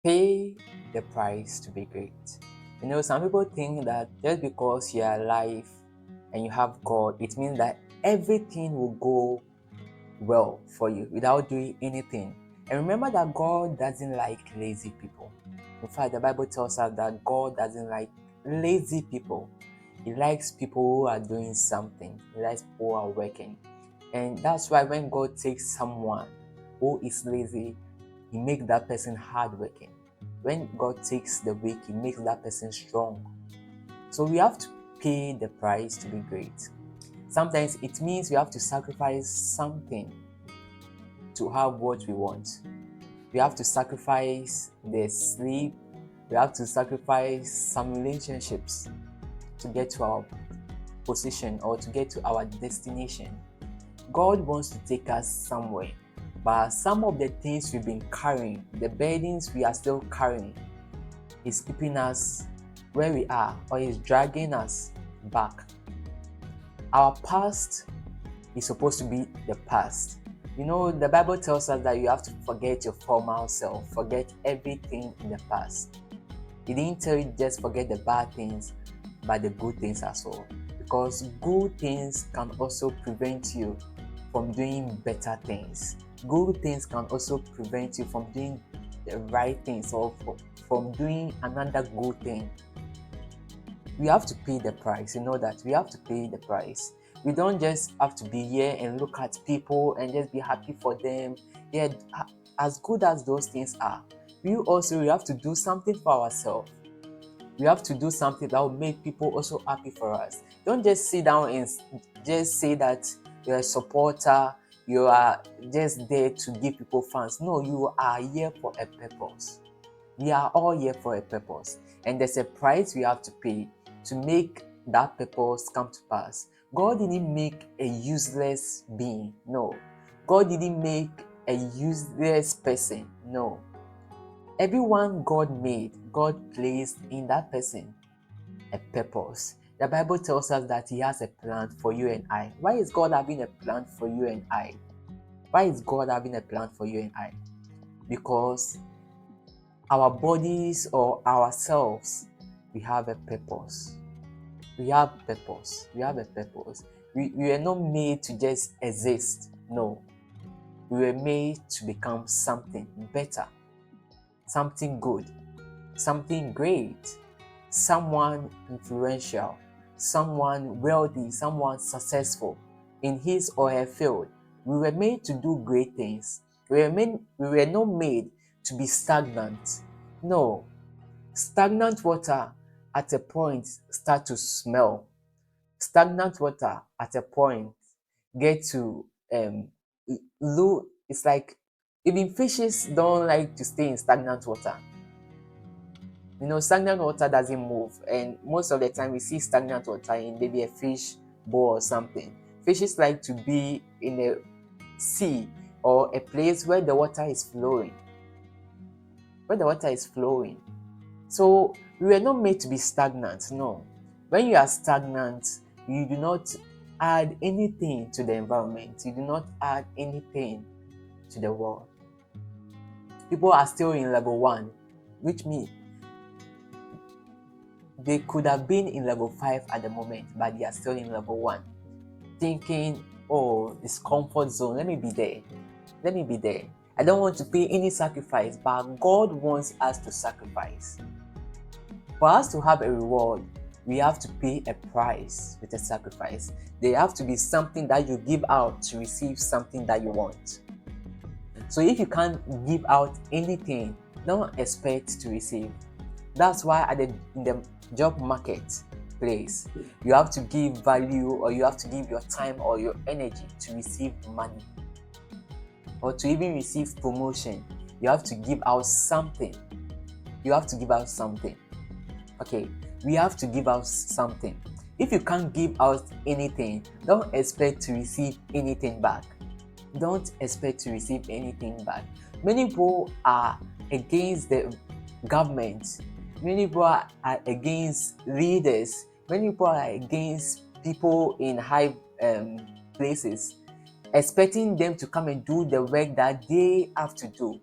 Pay the price to be great. Some people think that just because you are alive and you have God, it means that everything will go well for you without doing anything. And remember that God doesn't like lazy people. In fact, the Bible tells us that God doesn't like lazy people. He likes people who are doing something. He likes people who are working. And that's why when God takes someone who is lazy, He makes that person hardworking. When God takes the weak, He makes that person strong. So we have to pay the price to be great. Sometimes it means we have to sacrifice something to have what we want. We have to sacrifice the sleep. We have to sacrifice some relationships to get to our position or to get to our destination. God wants to take us somewhere, but some of the things we've been carrying, the burdens we are still carrying, is keeping us where we are or is dragging us back. Our past is supposed to be the past. The Bible tells us that you have to forget your former self, forget everything in the past. It didn't tell you just forget the bad things, but the good things as well. Because good things can also prevent you from doing better things. Good things can also prevent you from doing the right things or from doing another good thing. We have to pay the price. That we have to pay the price. We don't just have to be here and look at people and just be happy for them. Yeah, as good as those things are, we have to do something for ourselves. We have to do something that will make people also happy for us. Don't just sit down and just say that you're a supporter, you are just there to give people fans. No, you are here for a purpose. We are all here for a purpose. And there's a price we have to pay to make that purpose come to pass. God didn't make a useless being. No. God didn't make a useless person. No. Everyone God made, God placed in that person a purpose. The Bible tells us that He has a plan for you and I. Why is God having a plan for you and I? Why is God having a plan for you and I? Because our bodies or ourselves, we have a purpose. We have purpose. We have a purpose. We were not made to just exist. No. We were made to become something better, something good, something great, someone influential, someone wealthy, someone successful in his or her field. We were made to do great things. We were not made to be stagnant. No. Stagnant water at a point start to smell. Stagnant water at a point get to low. It's like even fishes don't like to stay in stagnant water. Stagnant water doesn't move, and most of the time we see stagnant water in maybe a fish bowl or something. Fishes like to be in a sea or a place where the water is flowing. So we were not made to be stagnant. No. When you are stagnant, you do not add anything to the environment. You do not add anything to the world. People are still in level 1, which means they could have been in level 5 at the moment, but they are still in level 1, thinking, oh, it's comfort zone. Let me be there. I don't want to pay any sacrifice, but God wants us to sacrifice. For us to have a reward, we have to pay a price with a sacrifice. There have to be something that you give out to receive something that you want. So if you can't give out anything, don't expect to receive. That's why in the job market place, you have to give value, or you have to give your time or your energy to receive money. Or to even receive promotion, you have to give out something. Okay, we have to give out something. If you can't give out anything, don't expect to receive anything back. Many people are against the government. Many people are against leaders. Many people are against people in high places, expecting them to come and do the work that they have to do.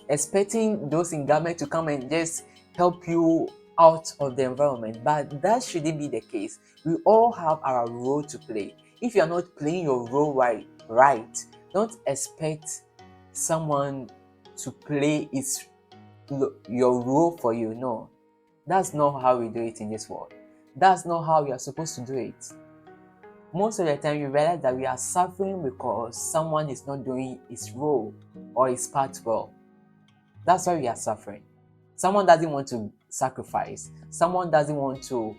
expecting those in government to come and just help you out of the environment. But that shouldn't be the case. We all have our role to play. If you are not playing your role right, don't expect someone to play your role for you. No, that's not how we do it in this world. That's not how we are supposed to do it. Most of the time, we realize that we are suffering because someone is not doing his role or his part well. That's why we are suffering. Someone doesn't want to sacrifice. Someone doesn't want to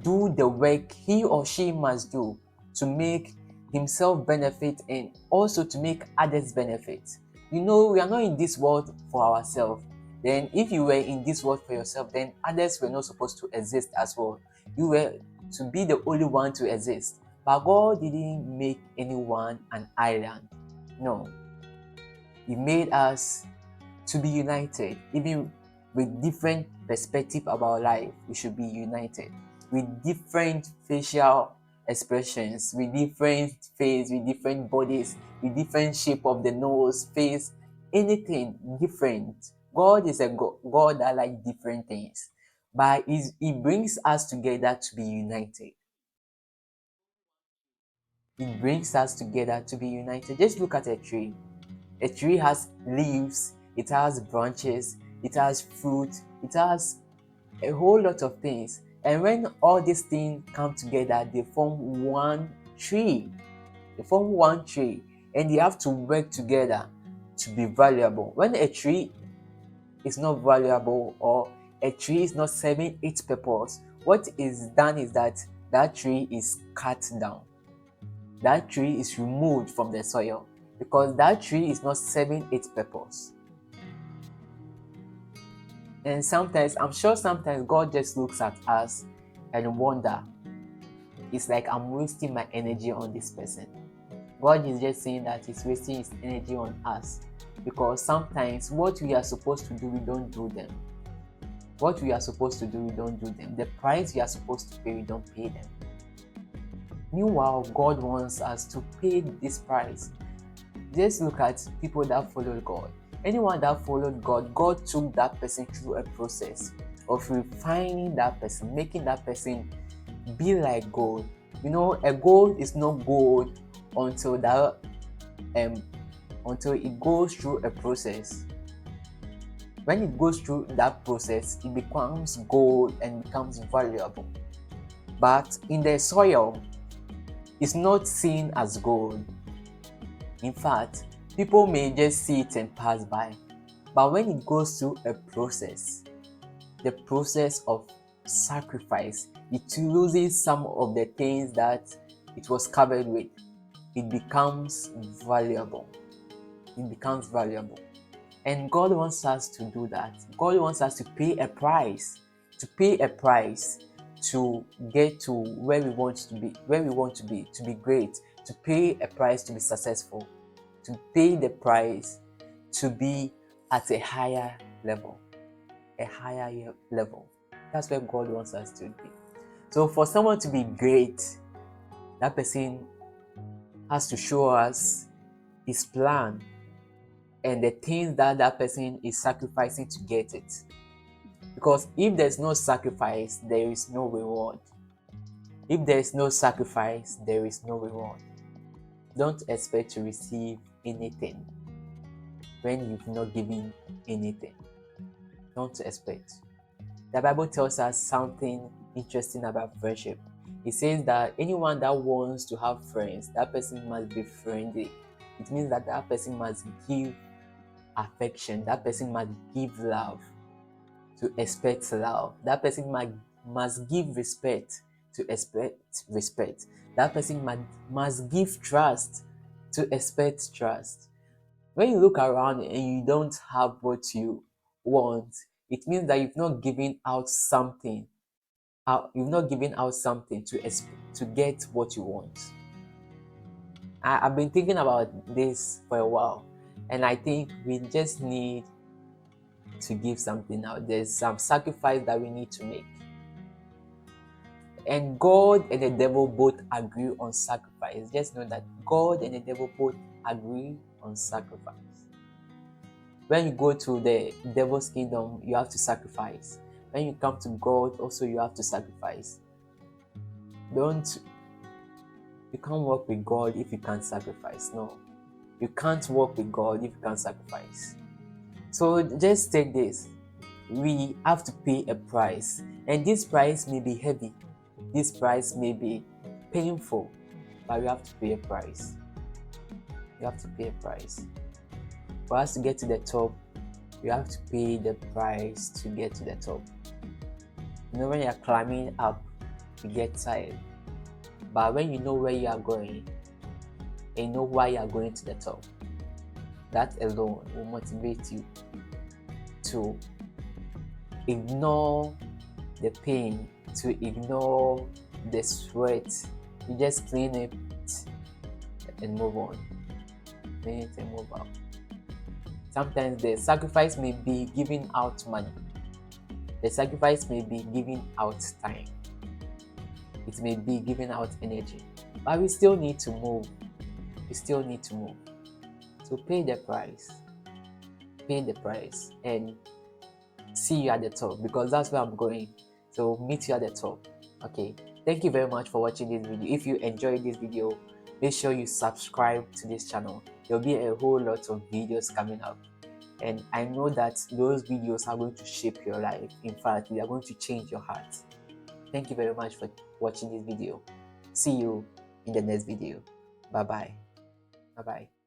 do the work he or she must do to make himself benefit and also to make others benefit. We are not in this world for ourselves. Then if you were in this world for yourself, then others were not supposed to exist as well. You were to be the only one to exist. But God didn't make anyone an island. No. He made us to be united. Even with different perspective about life, we should be united. With different facial expressions, with different face, with different bodies, with different shape of the nose, face, anything different. God is a God that likes different things. But He brings us together to be united. It brings us together to be united. Just look at a tree. A tree has leaves, it has branches, it has fruit, it has a whole lot of things. And when all these things come together, they form one tree. They form one tree. And they have to work together to be valuable. When a tree is not valuable or a tree is not serving its purpose, what is done is that tree is cut down. That tree is removed from the soil because that tree is not serving its purpose. And sometimes God just looks at us and wonder, it's like I'm wasting my energy on this person. God is just saying that He's wasting His energy on us because sometimes what we are supposed to do, we don't do them. What we are supposed to do, we don't do them. The price we are supposed to pay, we don't pay them. Meanwhile, God wants us to pay this price. Just look at people that followed God. Anyone that followed God, God took that person through a process of refining that person, making that person be like gold. A gold is not gold until it goes through a process. When it goes through that process, it becomes gold and becomes valuable. But in the soil, it's not seen as gold. In fact, people may just see it and pass by. But when it goes through a process, the process of sacrifice, it loses some of the things that it was covered with. It becomes valuable. It becomes valuable. And God wants us to do that. God wants us to pay a price. To get to where we want to be, to be great, to pay a price to be successful, to pay the price to be at a higher level. That's where God wants us to be. So for someone to be great, that person has to show us his plan and the things that person is sacrificing to get it. Because if there's no sacrifice, there is no reward. If there is no sacrifice, there is no reward. Don't expect to receive anything when you've not given anything. Don't expect. The Bible tells us something interesting about friendship. It says that anyone that wants to have friends, that person must be friendly. It means that person must give affection. That person must give love to expect love. That person must give respect to expect respect. That person must give trust to expect trust. When you look around and you don't have what you want, it means that you've not given out something. You've not given out something to get what you want. I've been thinking about this for a while, and I think we just need to give something out. There's some sacrifice that we need to make. And God and the devil both agree on sacrifice. Just know that God and the devil both agree on sacrifice. When you go to the devil's kingdom, you have to sacrifice. When you come to God, also you have to sacrifice. Don't You can't work with God if you can't sacrifice. No. You can't work with God if you can't sacrifice. So just take this. We have to pay a price. And this price may be heavy. This price may be painful. But you have to pay a price. You have to pay a price. For us to get to the top, you have to pay the price to get to the top. When you're climbing up, you get tired. But when you know where you are going, and you know why you are going to the top, that alone will motivate you to ignore the pain, to ignore the sweat. You just clean it and move on. Clean it and move out. Sometimes the sacrifice may be giving out money. The sacrifice may be giving out time. It may be giving out energy. But we still need to move. We still need to move. So pay the price. Pay the price and see you at the top, because that's where I'm going. So meet you at the top. Okay. Thank you very much for watching this video. If you enjoyed this video, make sure you subscribe to this channel. There'll be a whole lot of videos coming up. And I know that those videos are going to shape your life. In fact, they are going to change your heart. Thank you very much for watching this video. See you in the next video. Bye-bye. Bye-bye.